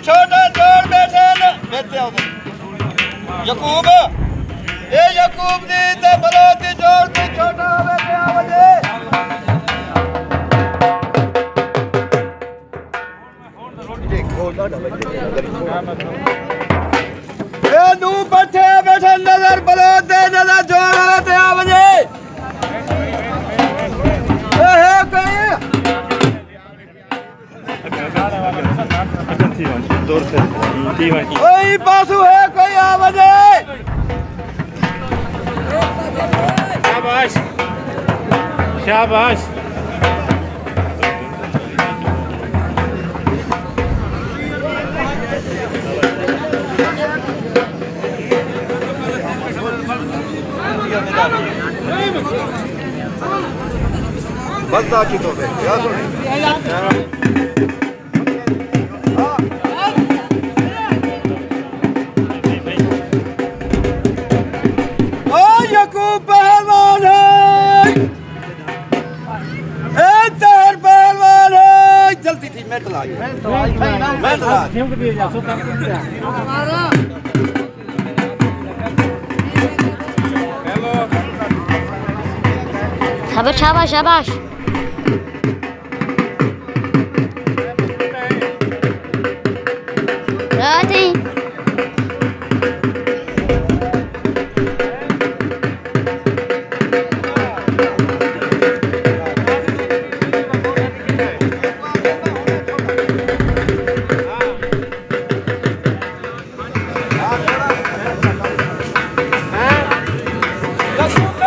छोटा जोड़ बैठे बैठे यकूब ये यकूब दी ते बलोत दी जोड़ ते छोटा बैठे आवजे ये नू बैठे बैठे नजर बलोत दे नजर जोड़ वाले ते आवजे ए है कोई कोई बासु है कोई आवाज़ शाबाश शाबाश बस बाकी तो क्या सुने यकूब पहलवान है तेर पहलवान है जल्दी थी मैं तला शाबाश शाबाश शाबाश राती यकूब